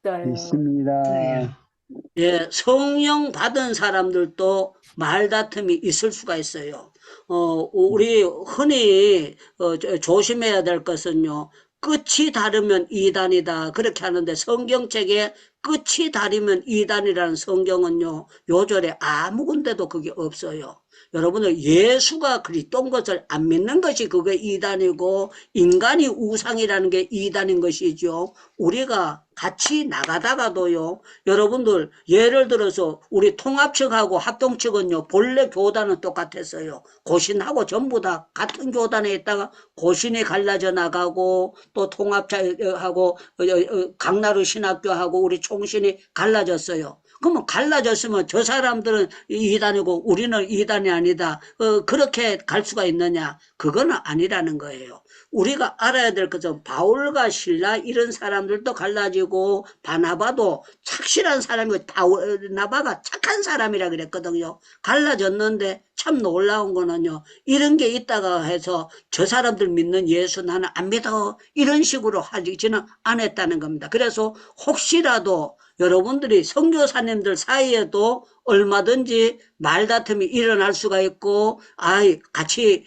Speaker 8: 있습니다.
Speaker 5: 예, 성령 받은 사람들도 말다툼이 있을 수가 있어요. 우리 흔히 조심해야 될 것은요. 끝이 다르면 이단이다. 그렇게 하는데 성경책에 끝이 다르면 이단이라는 성경은요. 요절에 아무 군데도 그게 없어요. 여러분들 예수가 그리스도인 것을 안 믿는 것이 그게 이단이고 인간이 우상이라는 게 이단인 것이죠. 우리가 같이 나가다가도요. 여러분들 예를 들어서 우리 통합 측하고 합동 측은요. 본래 교단은 똑같았어요. 고신하고 전부 다 같은 교단에 있다가 고신이 갈라져 나가고 또 통합하고 강나루 신학교하고 우리 총신이 갈라졌어요. 그러면 갈라졌으면 저 사람들은 이단이고 우리는 이단이 아니다. 그렇게 갈 수가 있느냐? 그거는 아니라는 거예요. 우리가 알아야 될 것은 바울과 실라 이런 사람들도 갈라지고 바나바도 착실한 사람이고 바나바가 착한 사람이라 그랬거든요. 갈라졌는데 참 놀라운 거는요. 이런 게 있다가 해서 저 사람들 믿는 예수 나는 안 믿어. 이런 식으로 하지는 않았다는 겁니다. 그래서 혹시라도 여러분들이 선교사님들 사이에도 얼마든지 말다툼이 일어날 수가 있고 같이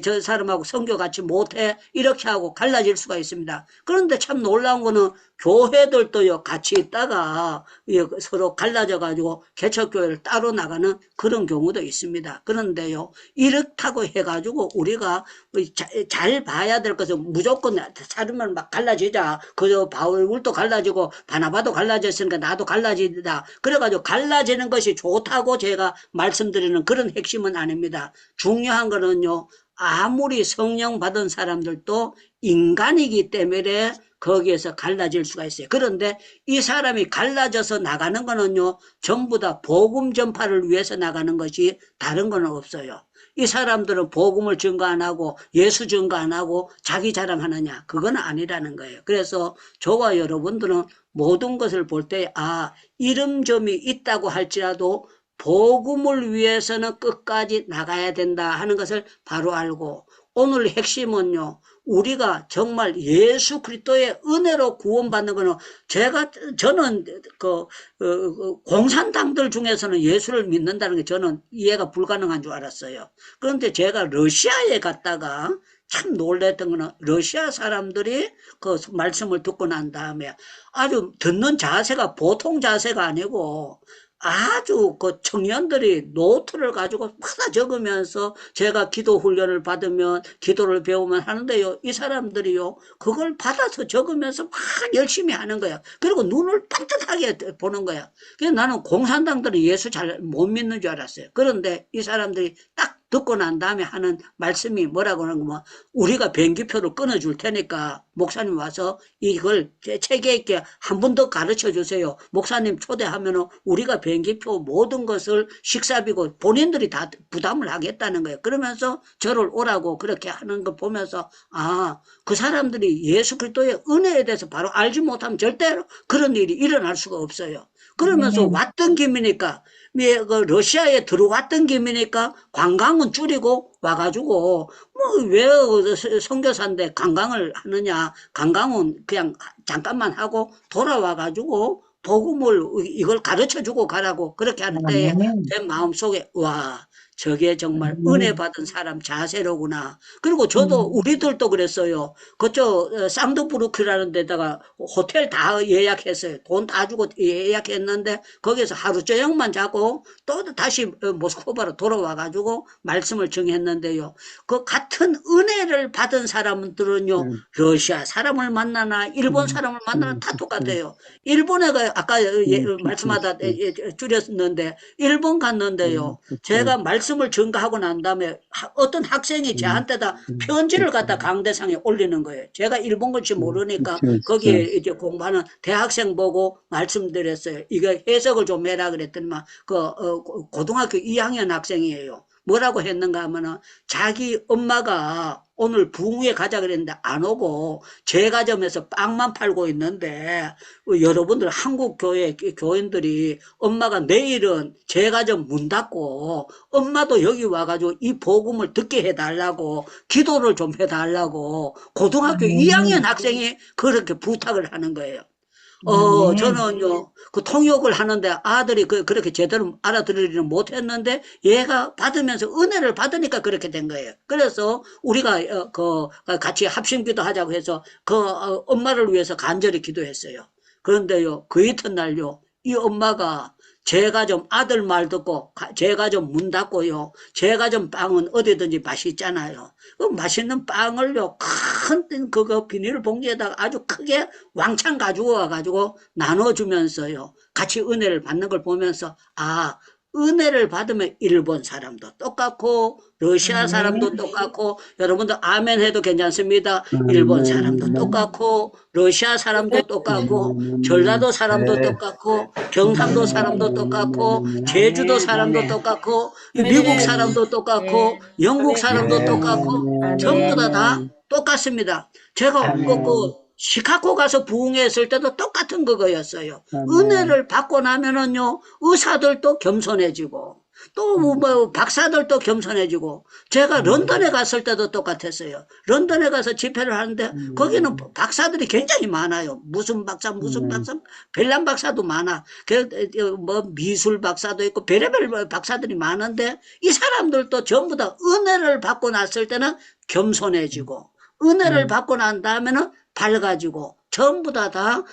Speaker 5: 저 사람하고 선교 같이 못해 이렇게 하고 갈라질 수가 있습니다. 그런데 참 놀라운 거는 교회들도요 같이 있다가 서로 갈라져 가지고 개척교회를 따로 나가는 그런 경우도 있습니다. 그런데요 이렇다고 해가지고 우리가 잘 봐야 될 것은 무조건 사람을 막 갈라지자. 그저 바울도 갈라지고 바나바도 갈라졌으니까 나도 갈라지다. 그래가지고 갈라지는 것이 좋다고 제가 말씀드리는 그런 핵심은 아닙니다. 중요한 거는요 아무리 성령 받은 사람들도 인간이기 때문에 거기에서 갈라질 수가 있어요. 그런데 이 사람이 갈라져서 나가는 거는요 전부 다 복음 전파를 위해서 나가는 것이 다른 건 없어요. 이 사람들은 복음을 증거 안 하고 예수 증거 안 하고 자기 자랑하느냐? 그건 아니라는 거예요. 그래서 저와 여러분들은 모든 것을 볼 때 이름점이 있다고 할지라도 복음을 위해서는 끝까지 나가야 된다 하는 것을 바로 알고 오늘 핵심은요. 우리가 정말 예수 그리스도의 은혜로 구원받는 거는 저는 공산당들 중에서는 예수를 믿는다는 게 저는 이해가 불가능한 줄 알았어요. 그런데 제가 러시아에 갔다가 참 놀랬던 거는 러시아 사람들이 그 말씀을 듣고 난 다음에 아주 듣는 자세가 보통 자세가 아니고 아주 그 청년들이 노트를 가지고 받아 적으면서 제가 기도 훈련을 받으면 기도를 배우면 하는데요. 이 사람들이요. 그걸 받아서 적으면서 막 열심히 하는 거야. 그리고 눈을 반듯하게 보는 거야. 그래서 나는 공산당들은 예수 잘 못 믿는 줄 알았어요. 그런데 이 사람들이 딱 듣고 난 다음에 하는 말씀이 뭐라고 하는 거면 우리가 비행기표를 끊어줄 테니까 목사님 와서 이걸 체계 있게 한 번 더 가르쳐 주세요. 목사님 초대하면 우리가 비행기표 모든 것을 식사비고 본인들이 다 부담을 하겠다는 거예요. 그러면서 저를 오라고 그렇게 하는 거 보면서 아, 그 사람들이 예수 그리스도의 은혜에 대해서 바로 알지 못하면 절대로 그런 일이 일어날 수가 없어요. 그러면서 왔던 김이니까 그 러시아에 들어왔던 김이니까 관광은 줄이고 와가지고 뭐 왜 선교사인데 관광을 하느냐. 관광은 그냥 잠깐만 하고 돌아와가지고 복음을 이걸 가르쳐주고 가라고 그렇게 하는 때에 제 마음속에 와 저게 정말 은혜 받은 사람 자세로구나. 그리고 저도 우리들도 그랬어요. 그쪽 쌍두부르크라는 데다가 호텔 다 예약했어요. 돈 다 주고 예약했는데 거기서 하루 저녁만 자고 또 다시 모스크바로 돌아와가지고 말씀을 정했는데요. 그 같은 은혜를 받은 사람들은요. 러시아 사람을 만나나 일본 사람을 만나나 다 똑같아요. 일본에 아까 말씀하다 줄였는데 일본 갔는데요. 제가 말씀을 전가하고 난 다음에 어떤 학생이 저한테다 편지를 갖다 강대상에 올리는 거예요. 제가 일본 글씨 모르니까 거기에 이제 공부하는 대학생 보고 말씀드렸어요. 이거 해석을 좀 해라 그랬더니만 고등학교 2학년 학생이에요. 뭐라고 했는가 하면은 자기 엄마가 오늘 부흥회 가자 그랬는데 안 오고 제과점에서 빵만 팔고 있는데 여러분들 한국 교인들이 엄마가 내일은 제과점 문 닫고 엄마도 여기 와가지고 이 복음을 듣게 해달라고 기도를 좀 해달라고 고등학교 2학년 학생이 그렇게 부탁을 하는 거예요. 저는요, 그 통역을 하는데 아들이 그렇게 제대로 알아들으지는 못했는데 얘가 받으면서 은혜를 받으니까 그렇게 된 거예요. 그래서 우리가, 같이 합심기도 하자고 해서 엄마를 위해서 간절히 기도했어요. 그런데요, 그 이튿날요, 이 엄마가 제과점 아들 말 듣고 제과점 문 닫고요. 제과점 빵은 어디든지 맛있잖아요. 그 맛있는 빵을요. 큰 그거 비닐 봉지에다가 아주 크게 왕창 가지고 와가지고 나눠주면서요. 같이 은혜를 받는 걸 보면서 아 은혜를 받으면 일본 사람도 똑같고 러시아 사람도 똑같고 여러분들 아멘 해도 괜찮습니다. 일본 사람도 똑같고 러시아 사람도 똑같고 전라도 사람도 똑같고 경상도 사람도 똑같고 제주도 사람도 똑같고 미국 사람도 똑같고 영국 사람도 똑같고 전부 다 똑같습니다. 제가 시카고 가서 부흥했을 때도 똑같은 그거였어요. 은혜를 받고 나면은요, 의사들도 겸손해지고, 또 뭐 박사들도 겸손해지고, 제가 런던에 갔을 때도 똑같았어요. 런던에 가서 집회를 하는데, 거기는 박사들이 굉장히 많아요. 무슨 박사, 별난 박사도 많아. 뭐 미술 박사도 있고, 별의별 박사들이 많은데, 이 사람들도 전부 다 은혜를 받고 났을 때는 겸손해지고, 은혜를 받고 난 다음에는 밝아지고 전부 다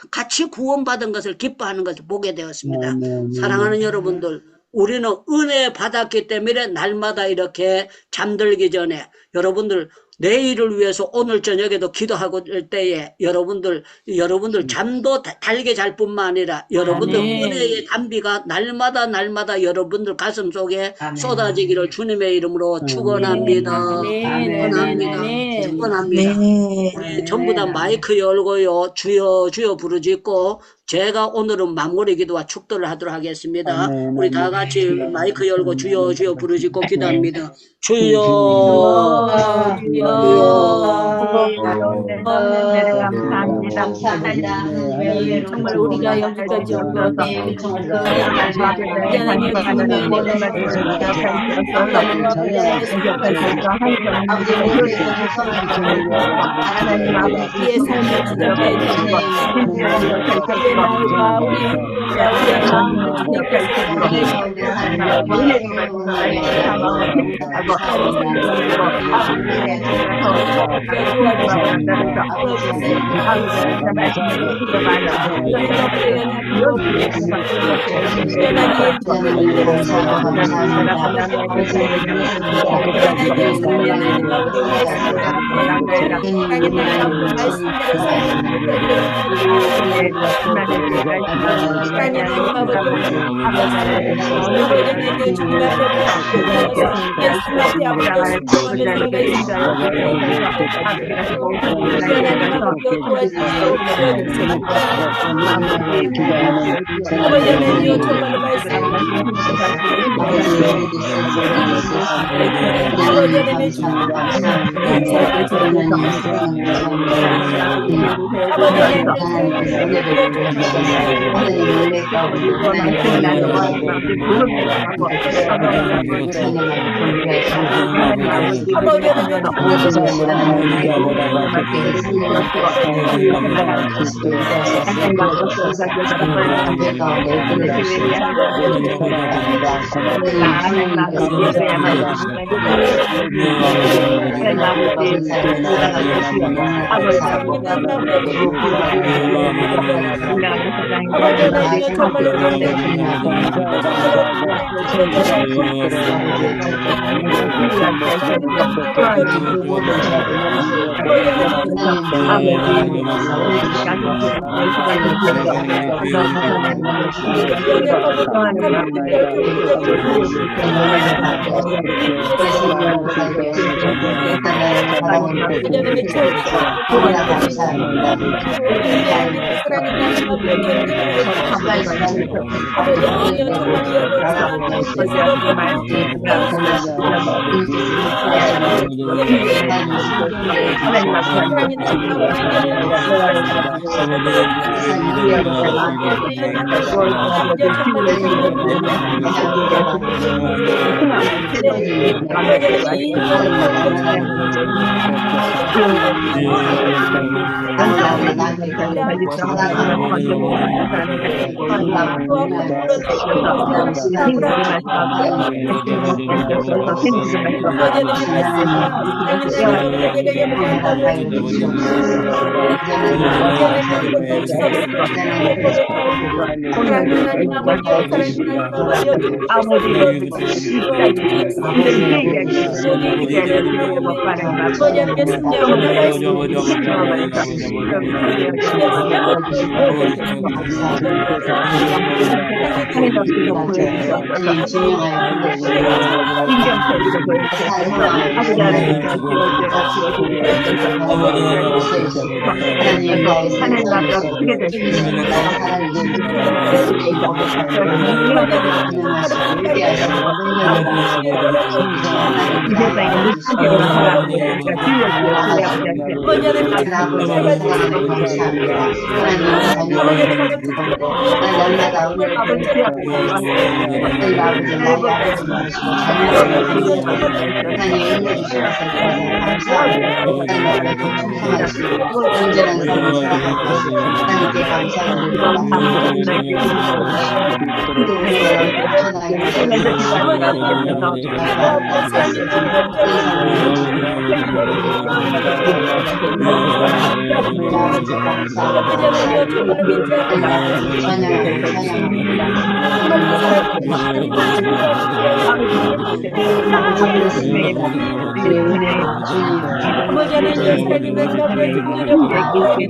Speaker 5: 같이 구원받은 것을 기뻐하는 것을 보게 되었습니다. 사랑하는 여러분들, 우리는 은혜 받았기 때문에 날마다 이렇게 잠들기 전에 여러분들 내일을 위해서 오늘 저녁에도 기도하고 일 때에 여러분들 잠도 달게 잘 뿐만 아니라 여러분들 은혜의 단비가 날마다 여러분들 가슴 속에 쏟아지기를 주님의 이름으로 축원합니다. 축원합니다. 우리 전부 다 마이크 열고요. 주여 주여 부르짖고 제가 오늘은 마무리 기도와 축도를 하도록 하겠습니다. 우리 다 같이 마이크 열고 주여 주여 부르짖고 기도합니다. 주여
Speaker 7: 감사합니다.
Speaker 6: 정말 우리가 여기까지 온 것 우리의 삶을 지적해 주시니 우리의 마음과 우리 하나님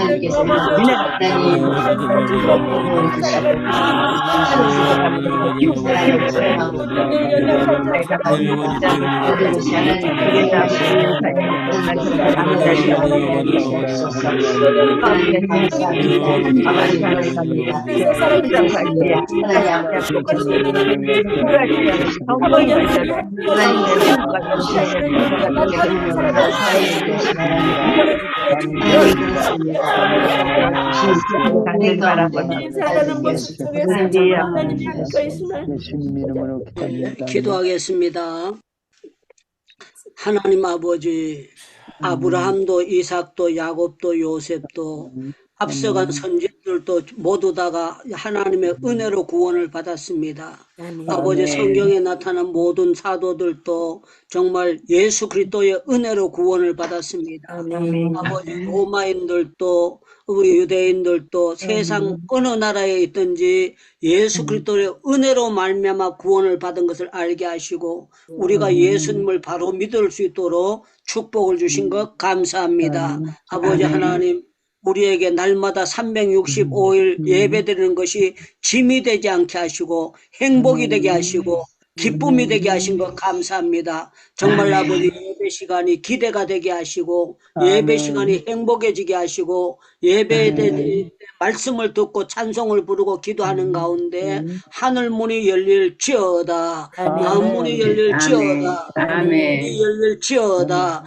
Speaker 6: 아버지 정말로 말씀 앞에 앞으로 순종하며 살아갈 하나님 아버지 도와주시고 기도해주세요. 아버지 하나님 정말로 말씀 아버지 하나님 기도하겠습니다. 하나님 아버지, 아브라함도 이삭도 야곱도 요셉도
Speaker 5: 앞서간 선지자들도 모두 다가 하나님의 은혜로 구원을 받았습니다. 아버지 성경에 나타난 모든 사도들도 정말 예수 그리스도의 은혜로 구원을 받았습니다. 아버지 로마인들도 우리 유대인들도 세상 어느 나라에 있든지 예수 그리스도의 은혜로 말미암아 구원을 받은 것을 알게 하시고 우리가 예수님을 바로 믿을 수 있도록 축복을 주신 것 감사합니다. 아버지 하나님 우리에게 날마다 365일 예배드리는 것이 짐이 되지 않게 하시고 행복이 되게 하시고 기쁨이 되게 하신 것 감사합니다. 정말 아버지 예배 시간이 기대가 되게 하시고 예배 시간이 행복해지게 하시고 예배에 대해 말씀을 듣고 찬송을 부르고 기도하는 가운데 하늘 문이 열릴지어다. 마음 문이 열릴지어다. 문이 열릴지어다.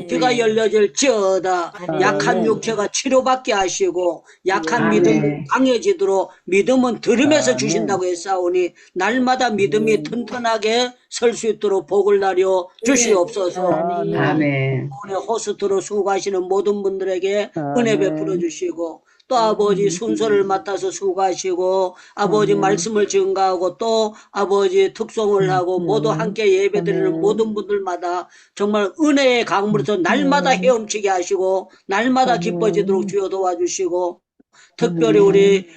Speaker 5: 귀가 열려질지어다. 약한 육체가 치료받게 하시고 약한 믿음이 강해지도록 믿음은 들음에서 주신다고 했사오니 날마다 믿음이 튼튼하게 설 수 있도록 복을 나려 주시옵소서.
Speaker 7: 아멘.
Speaker 5: 오늘 호스트로 수고하시는 모든 분들에게 은혜 베풀어 주시고 또 아버지 순서를 맡아서 수고하시고 아버지 말씀을 증가하고 또 아버지 특송을 하고 모두 함께 예배드리는 모든 분들마다 정말 은혜의 강물에서 날마다 헤엄치게 하시고 날마다 기뻐지도록 주여 도와주시고 특별히 우리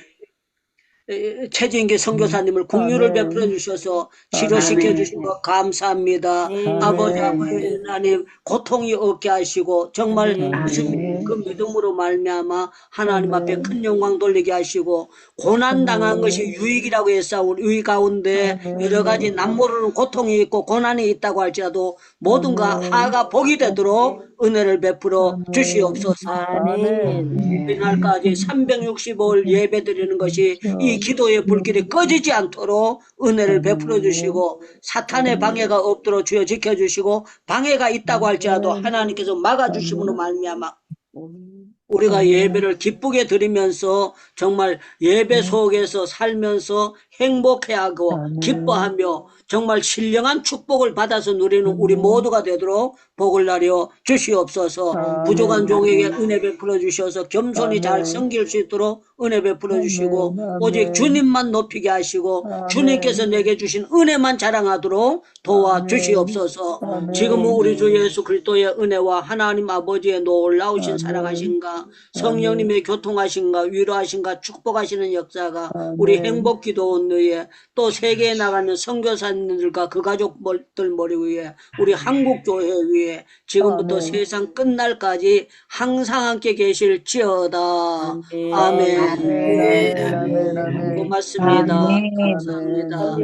Speaker 5: 최진기 선교사님을 긍휼을 베풀어 주셔서 치료시켜 주신 것 감사합니다. 아버지 하나님 고통이 없게 하시고 정말 그 믿음으로 말미암아 하나님 앞에 큰 영광 돌리게 하시고 고난 당한 것이 유익이라고 했사오니 유익 가운데 여러 가지 남모르는 고통이 있고 고난이 있다고 할지라도 모든가 하가 복이 되도록 은혜를 베풀어 주시옵소서. 이날까지 365일 예배 드리는 것이 이 기도의 불길이 꺼지지 않도록 은혜를 베풀어 주시고 사탄의 방해가 없도록 주여 지켜주시고 방해가 있다고 할지라도 하나님께서 막아주심으로 말미암아 우리가 예배를 기쁘게 드리면서 정말 예배 속에서 살면서 행복해하고 기뻐하며 정말 신령한 축복을 받아서 누리는 우리 모두가 되도록 복을 나려 주시옵소서. 부족한 종에게 은혜 베풀어 주셔서 겸손히 잘 섬길 수 있도록 은혜 베풀어 주시고 오직 주님만 높이게 하시고 주님께서 내게 주신 은혜만 자랑하도록 도와주시옵소서. 지금은 우리 주 예수 그리스도의 은혜와 하나님 아버지의 놀라우신 사랑하신가 성령님의 교통하신가 위로하신가 축복하시는 역사가 우리 행복기도원 위에 또 세계에 나가는 선교사님들과 그 가족들 머리 위에 우리 한국교회 위에 지금부터 세상 끝날까지 항상 함께 계실지어다. 아멘. 고맙습니다. 감사합니다.